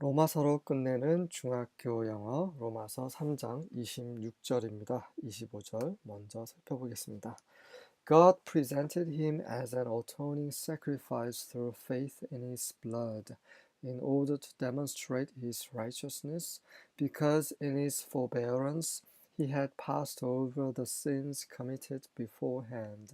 로마서로 끝내는 중학교 영어 로마서 3장 26절입니다. 25절 먼저 살펴보겠습니다. God presented him as an atoning sacrifice through faith in his blood, in order to demonstrate his righteousness, because in his forbearance he had passed over the sins committed beforehand.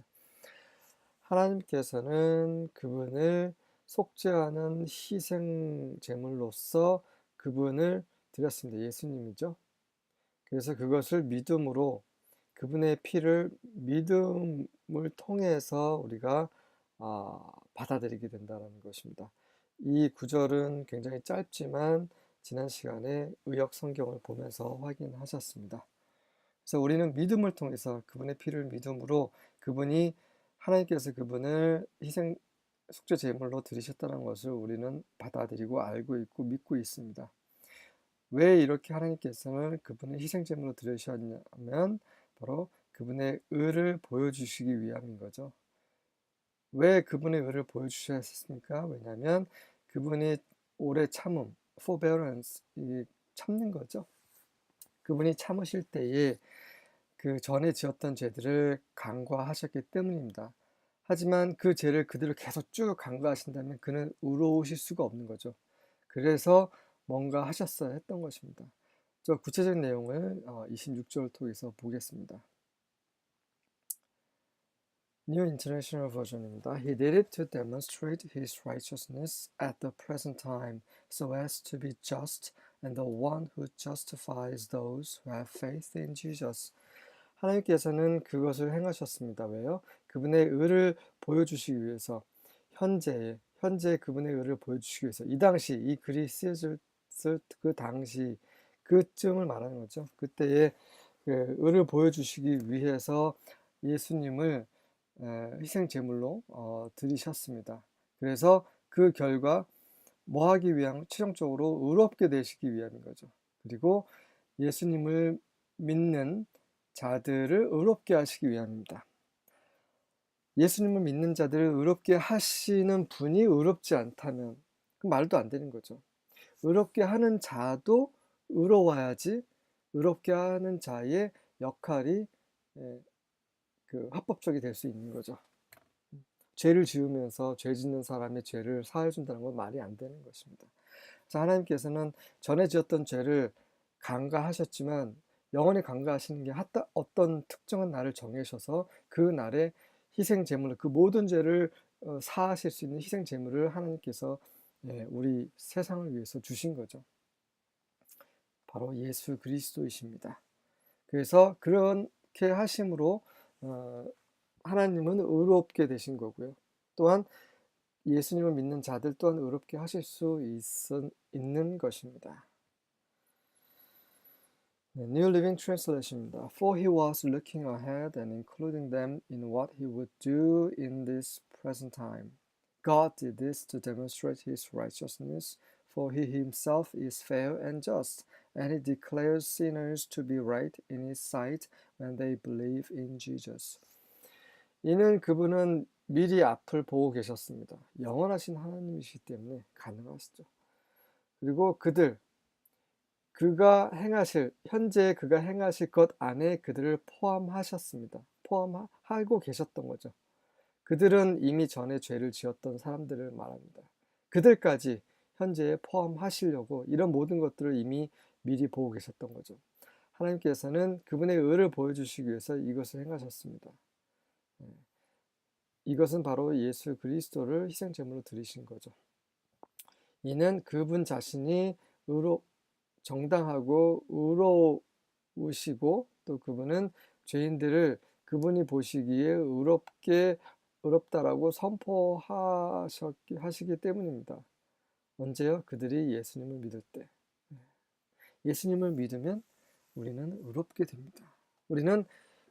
하나님께서는 그분을 속죄하는 희생 제물로서 그분을 드렸습니다. 예수님이죠. 그래서 그것을 믿음으로 그분의 피를 믿음을 통해서 우리가 받아들이게 된다는 것입니다. 이 구절은 굉장히 짧지만 지난 시간에 의역 성경을 보면서 확인하셨습니다. 그래서 우리는 믿음을 통해서 그분의 피를 믿음으로 그분이 하나님께서 그분을 희생 속죄 제물로 드리셨다는 것을 우리는 받아들이고 알고 있고 믿고 있습니다. 왜 이렇게 하나님께서는 그분을 희생 제물로 드리셨냐면 바로 그분의 의를 보여주시기 위함인 거죠. 왜 그분의 의를 보여주셔야 했습니까? 왜냐하면 그분이 오래 참음, forbearance, 이 참는 거죠. 그분이 참으실 때에 그 전에 지었던 죄들을 간과하셨기 때문입니다. 하지만 그 죄를 그대로 계속 쭉 간과하신다면 그는 의로우실 수가 없는 거죠. 그래서 뭔가 하셨어야 했던 것입니다. 저 구체적인 내용을 26절을 통해서 보겠습니다. New International Version입니다. He did it to demonstrate his righteousness at the present time, so as to be just and the one who justifies those who have faith in Jesus. 하나님께서는 그것을 행하셨습니다. 왜요? 그분의 의를 보여주시기 위해서 현재 그분의 의를 보여주시기 위해서 이 당시 이 글이 쓰여질 그 당시 그쯤을 말하는 거죠. 그때에 그 의를 보여주시기 위해서 예수님을 희생 제물로 드리셨습니다. 그래서 그 결과 뭐 하기 위한 최종적으로 의롭게 되시기 위함인 거죠. 그리고 예수님을 믿는 자들을 의롭게 하시기 위함입니다. 예수님을 믿는 자들을 의롭게 하시는 분이 의롭지 않다면 그 말도 안 되는 거죠. 의롭게 하는 자도 의로워야지 의롭게 하는 자의 역할이 합법적이 될 수 있는 거죠. 죄를 지으면서 죄 짓는 사람의 죄를 사해 준다는 건 말이 안 되는 것입니다. 그래서 하나님께서는 전에 지었던 죄를 간과하셨지만 영원히 간과하시는 게 어떤 특정한 날을 정하셔서 그 날에 희생 제물을 그 모든 죄를 사하실 수 있는 희생 제물을 하나님께서 우리 세상을 위해서 주신 거죠. 바로 예수 그리스도이십니다. 그래서 그렇게 하심으로 하나님은 의롭게 되신 거고요. 또한 예수님을 믿는 자들 또한 의롭게 하실 수 있는 것입니다. New Living Translation입니다. For he was looking ahead and including them in what he would do in this present time. God did this to demonstrate his righteousness, for he himself is fair and just, and he declares sinners to be right in his sight when they believe in Jesus. 이는 그분은 미리 앞을 보고 계셨습니다. 영원하신 하나님이시기 때문에 가능하시죠. 그리고 현재 그가 행하실 것 안에 그들을 포함하셨습니다. 포함하고 계셨던 거죠. 그들은 이미 전에 죄를 지었던 사람들을 말합니다. 그들까지 현재에 포함하시려고 이런 모든 것들을 이미 미리 보고 계셨던 거죠. 하나님께서는 그분의 의를 보여주시기 위해서 이것을 행하셨습니다. 이것은 바로 예수 그리스도를 희생제물로 드리신 거죠. 이는 그분 자신이 정당하고 의로우시고 또 그분은 죄인들을 그분이 보시기에 의롭다라고 선포하시기 때문입니다. 언제요? 그들이 예수님을 믿을 때. 예수님을 믿으면 우리는 의롭게 됩니다. 우리는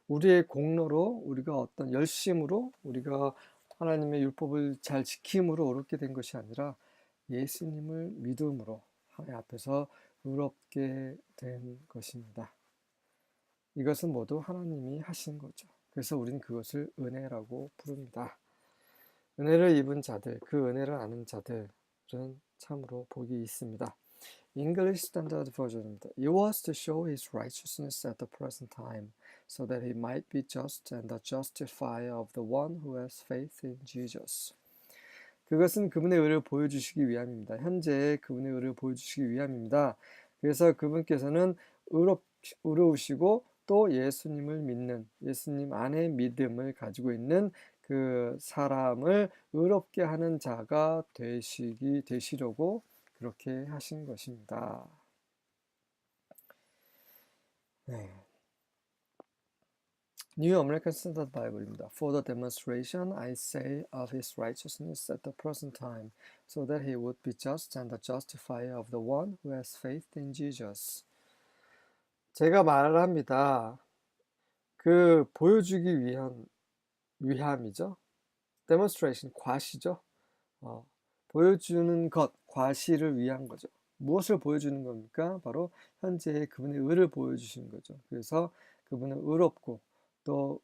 우리의 공로로 우리가 어떤 열심으로 우리가 하나님의 율법을 잘 지킴으로 의롭게 된 것이 아니라 예수님을 믿음으로 하나님 앞에서 의롭게 된 것입니다. 이것은 모두 하나님이 하신 거죠. 그래서 우리는 그것을 은혜라고 부릅니다. 은혜를 입은 자들, 그 은혜를 아는 자들은 참으로 복이 있습니다. English Standard Version입니다. It was to show his righteousness at the present time, so that he might be just and the justifier of the one who has faith in Jesus. 그것은 그분의 의를 보여주시기 위함입니다. 현재 그분의 의를 보여주시기 위함입니다. 그래서 그분께서는 의로우시고 또 예수님을 믿는, 예수님 안에 믿음을 가지고 있는 그 사람을 의롭게 하는 자가 되시려고 그렇게 하신 것입니다. 네. New American Standard Bible입니다. For the demonstration, I say, of his righteousness at the present time, so that he would be just and the justifier of the one who has faith in Jesus. 제가 말을 합니다. 그 보여주기 위함이죠. demonstration, 과시죠. 보여주는 것, 과시를 위한 거죠. 무엇을 보여주는 겁니까? 바로 현재 그분의 의를 보여주시는 거죠. 그래서 그분은 의롭고 또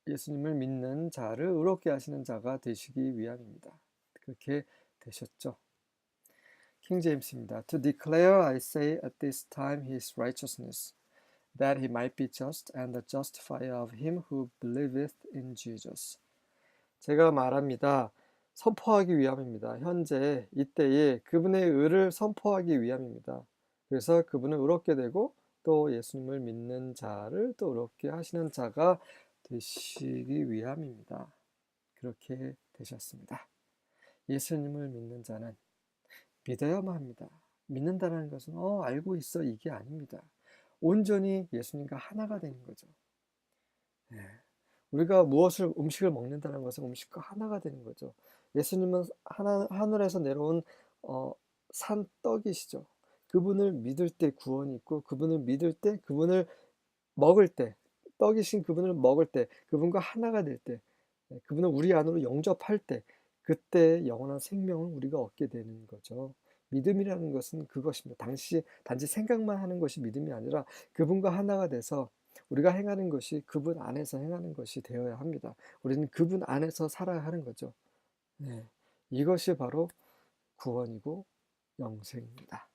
예수님을 믿는 자를 의롭게 하시는 자가 되시기 위함입니다. 그렇게 되셨죠. 킹 제임스입니다. To declare, I say, at this time his righteousness, that he might be just and the justifier of him who believeth in Jesus. 제가 말합니다. 선포하기 위함입니다. 현재 이때에 그분의 의를 선포하기 위함입니다. 그래서 그분은 의롭게 되고 또 예수님을 믿는 자를 또 의롭게 하시는 자가 되시기 위함입니다. 그렇게 되셨습니다. 예수님을 믿는 자는 믿어야만 합니다. 믿는다는 것은 알고 있어 이게 아닙니다. 온전히 예수님과 하나가 되는 거죠. 네. 우리가 음식을 먹는다는 것은 음식과 하나가 되는 거죠. 예수님은 하늘에서 내려온 산떡이시죠. 그분을 믿을 때 구원이 있고 그분을 믿을 때 그분을 먹을 때 떡이신 그분을 먹을 때 그분과 하나가 될 때 그분을 우리 안으로 영접할 때 그때 영원한 생명을 우리가 얻게 되는 거죠. 믿음이라는 것은 그것입니다. 단지 생각만 하는 것이 믿음이 아니라 그분과 하나가 돼서 우리가 행하는 것이 그분 안에서 행하는 것이 되어야 합니다. 우리는 그분 안에서 살아야 하는 거죠. 네, 이것이 바로 구원이고 영생입니다.